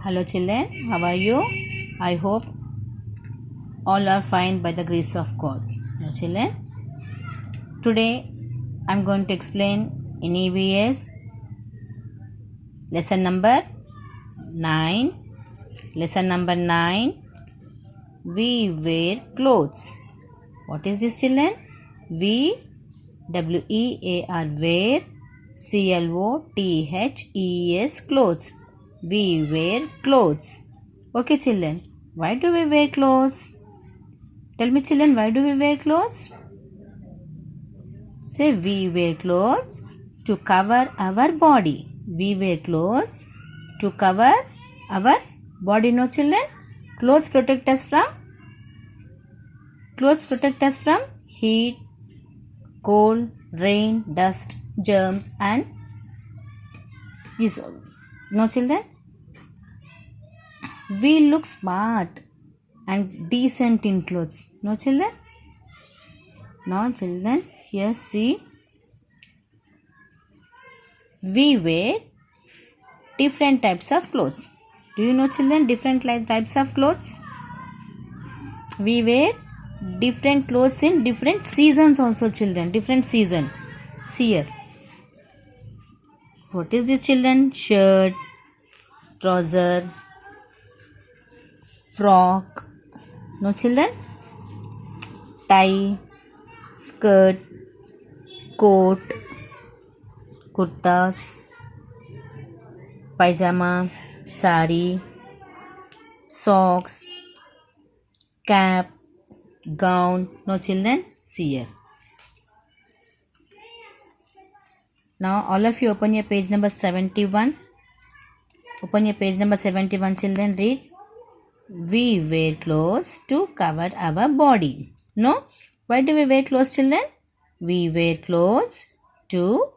Hello children, how are you? I hope all are fine by the grace of God. Now children, today I am going to explain in EVS lesson number 9. Lesson number 9, we wear clothes. What is this children? We, W-E-A-R, wear, C-L-O-T-H-E-S, clothes. We wear clothes. Okay children, why do we wear clothes? Tell me children, why do we wear clothes? Say, we wear clothes to cover our body. We wear clothes to cover our body. No children? Clothes protect us from heat, cold, rain, dust, germs and this all. No children? We look smart and decent in clothes. No children? No children? Here see. We wear different types of clothes. Do you know children different types of clothes? We wear different clothes in different seasons also children. Different season. See here. What is this children? Shirt, trouser, frock. No children? Tie, skirt, coat, kurtas, pajama, sari, socks, cap, gown. No children? See here. Now all of you open your page number 71. Open your page number 71 children. Read. We wear clothes to cover our body. No? Why do we wear clothes children? We wear clothes to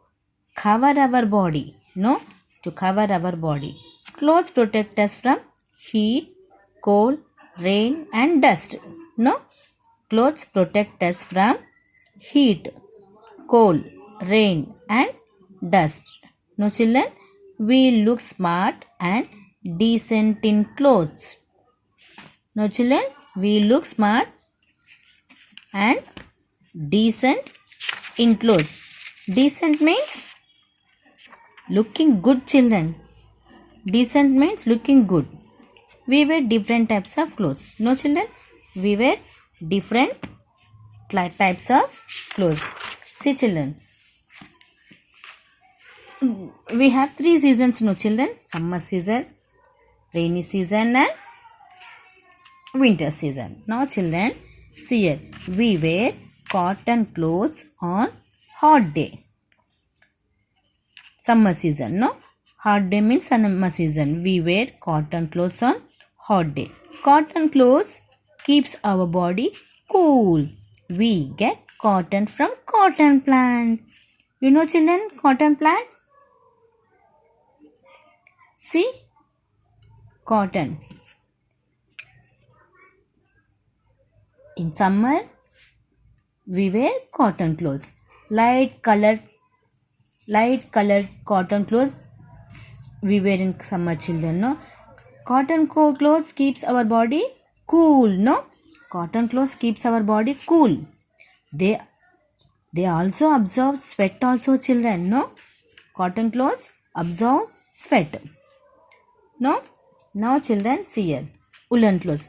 cover our body. No? To cover our body. Clothes protect us from heat, cold, rain and dust. No? Clothes protect us from heat, cold, rain and dust. No children? We look smart and decent in clothes. No children? We look smart and decent in clothes. Decent means looking good children. Decent means looking good. We wear different types of clothes. No children? We wear different types of clothes. See children. We have 3 seasons, no children. Summer season, rainy season and winter season. Now children, see here. We wear cotton clothes on hot day. Summer season, no? Hot day means summer season. We wear cotton clothes on hot day. Cotton clothes keeps our body cool. We get cotton from cotton plant. You know children, cotton plant? See? Cotton. In summer, we wear cotton clothes. Light colored cotton clothes we wear in summer children. No? Cotton clothes keeps our body cool. No? Cotton clothes keeps our body cool. They also absorb sweat also children. No? Cotton clothes absorb sweat. No? Now children see here. Woolen clothes.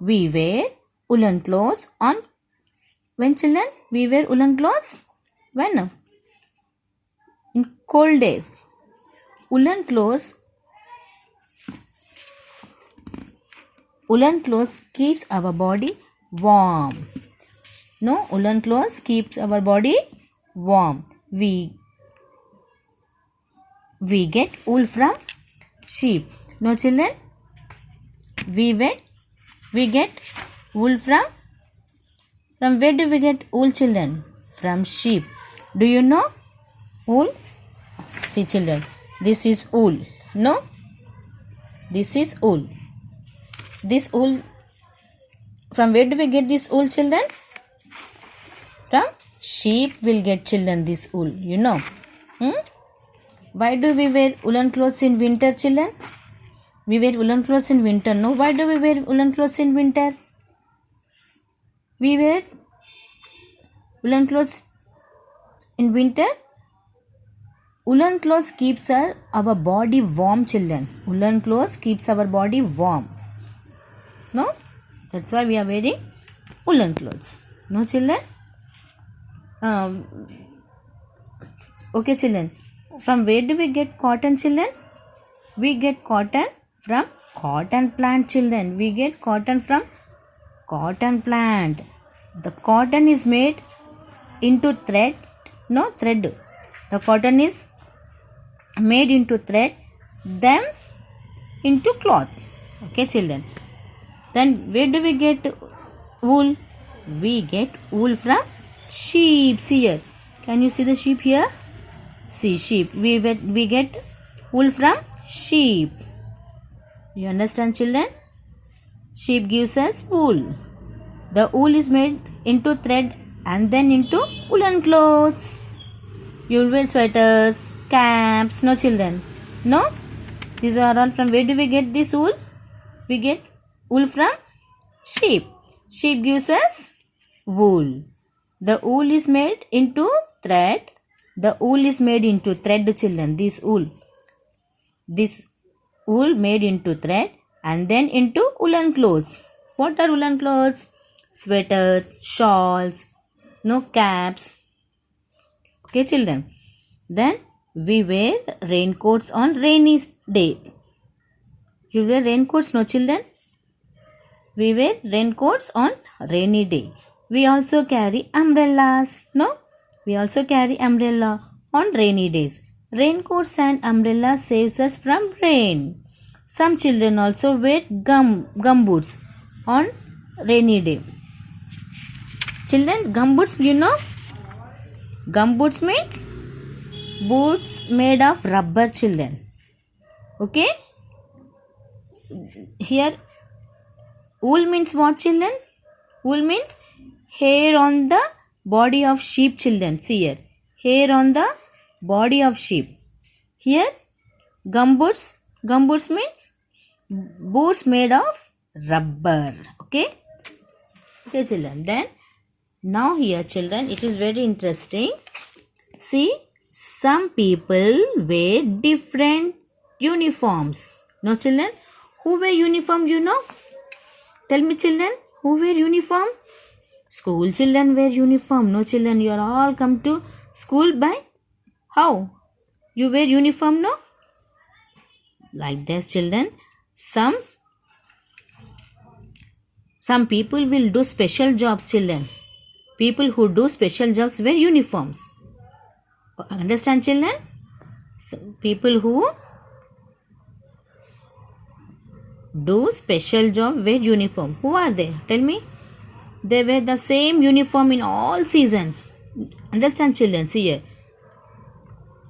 We wear woolen clothes on when children? We wear woolen clothes? When? In cold days. Woolen clothes keeps our body warm. No? Woolen clothes keeps our body warm. We get wool from sheep. No children? We get wool from where do we get wool children? From sheep. Do you know wool? See children, this is wool. No? This is wool. This wool, from where do we get this wool children? From sheep will get children this wool. You know. Why do we wear woolen clothes in winter children? We wear woolen clothes in winter. No, why do we wear woolen clothes in winter? We wear woolen clothes in winter. Woolen clothes keeps our body warm, children. Woolen clothes keeps our body warm. No, that's why we are wearing woolen clothes. No, children. Okay, children. From where do we get cotton, children? We get cotton from cotton plant, children. We get cotton from cotton plant. The cotton is made into thread. No, thread. The cotton is made into thread, then into cloth. Okay, children. Then where do we get wool? We get wool from sheep. Here, can you see the sheep here? See, sheep. We get wool from sheep. You understand, children? Sheep gives us wool. The wool is made into thread and then into woolen clothes. You will wear sweaters, caps. No, children. No? These are all from where do we get this wool? We get wool from sheep. Sheep gives us wool. The wool is made into thread. The wool is made into thread, children. This wool made into thread and then into woolen clothes. What are woolen clothes? Sweaters, shawls, no, caps. Okay, children. Then we wear raincoats on rainy day. You wear raincoats, no, children? We wear raincoats on rainy day. We also carry umbrellas. No? We also carry umbrella on rainy days. Raincoats and umbrella saves us from rain. Some children also wear gumboots on rainy day. Children, gumboots, you know? Gumboots means boots made of rubber, children. Okay? Here, wool means what, children? Wool means hair on the body of sheep, children. See here. Hair on the body of sheep. Here, gumboots means boots made of rubber. Okay? Okay, children. Then, now here, children, it is very interesting. See, some people wear different uniforms. No, children? Who wear uniform, you know? Tell me, children, who wear uniform? School children wear uniform. No, children, you are all come to school by how? You wear uniform, no? Like this, children. Some people will do special jobs, children. People who do special jobs wear uniforms. Understand, children? So, people who do special job wear uniform. Who are they? Tell me. They wear the same uniform in all seasons. Understand, children? See here.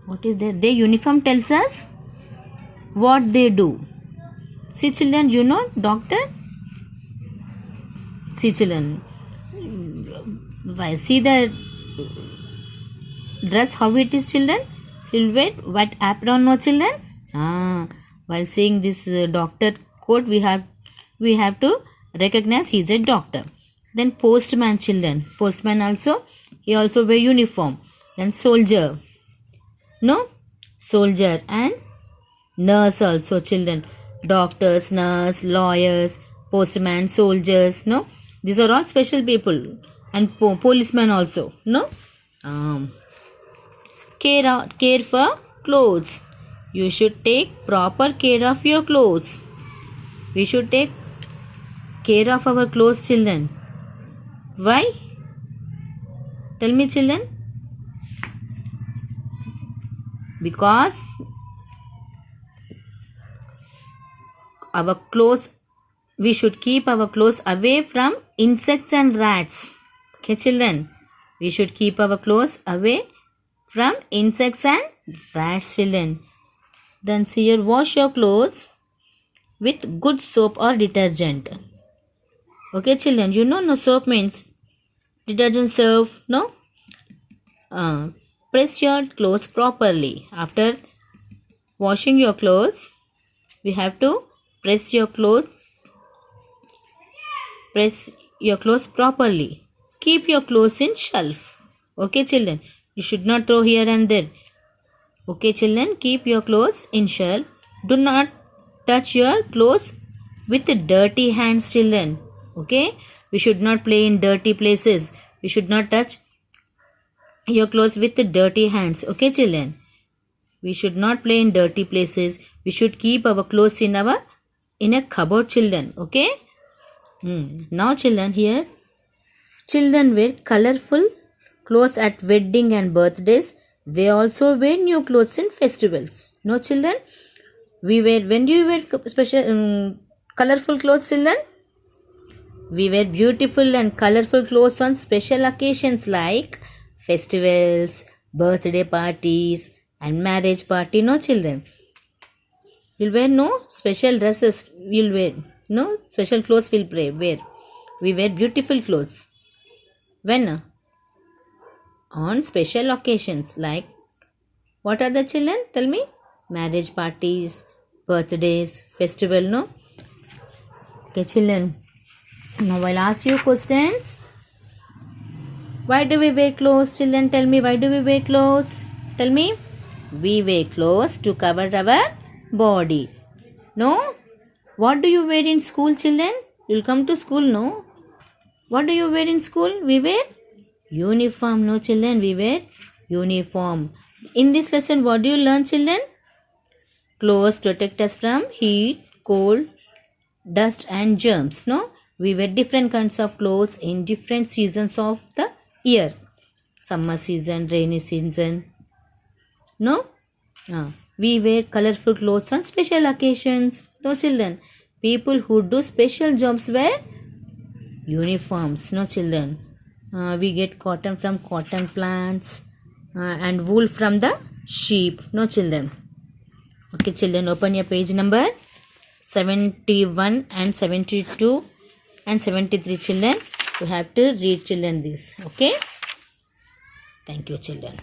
What is their uniform tells us what they do. See, children, you know doctor? See, children. See the dress how it is, children? He'll wear white apron, no, children? While seeing this doctor coat, we have to recognize he is a doctor. Then postman, children. Postman also, he also wear uniform. Then soldier. No? Soldier and nurse also, children. Doctors, nurse, lawyers, postman, soldiers. No? These are all special people. And policemen also. No? Care for clothes. You should take proper care of your clothes. We should take care of our clothes, children. Why? Tell me, children. Because our clothes, we should keep our clothes away from insects and rats. Okay, children. We should keep our clothes away from insects and rats, children. Then see here, wash your clothes with good soap or detergent. Okay, children, you know no soap means detergent soap, no? Press your clothes properly. After washing your clothes, we have to Press your clothes properly. Keep your clothes in shelf. Okay, children. You should not throw here and there. Okay, children. Keep your clothes in shelf. Do not touch your clothes with dirty hands, children. Okay. We should not play in dirty places. We should not touch your clothes with dirty hands. Okay, children. We should not play in dirty places. We should keep our clothes in a cupboard, children. Okay. Now, children, here children wear colorful clothes at wedding and birthdays. They also wear new clothes in festivals. No, children. When do you wear special colorful clothes, children? We wear beautiful and colorful clothes on special occasions like festivals, birthday parties, and marriage party. No, children. We'll wear no special dresses. We'll wear no special clothes. We'll wear. We wear beautiful clothes. When? On special occasions like what are the children? Tell me. Marriage parties, birthdays, festival. No. Okay, children. Now I'll ask you questions. Why do we wear clothes, children? Tell me, why do we wear clothes? Tell me. We wear clothes to cover our body. No? What do you wear in school, children? You'll come to school, no? What do you wear in school? We wear uniform. No, children, we wear uniform. In this lesson, what do you learn, children? Clothes protect us from heat, cold, dust and germs. No? We wear different kinds of clothes in different seasons of the year. Summer season, rainy season. No? We wear colorful clothes on special occasions. No, children. People who do special jobs wear uniforms. No, children. We get cotton from cotton plants and wool from the sheep. No, children. Okay, children, open your page number 71 and 72 and 73, children. You have to read, children, this. Okay. Thank you, children.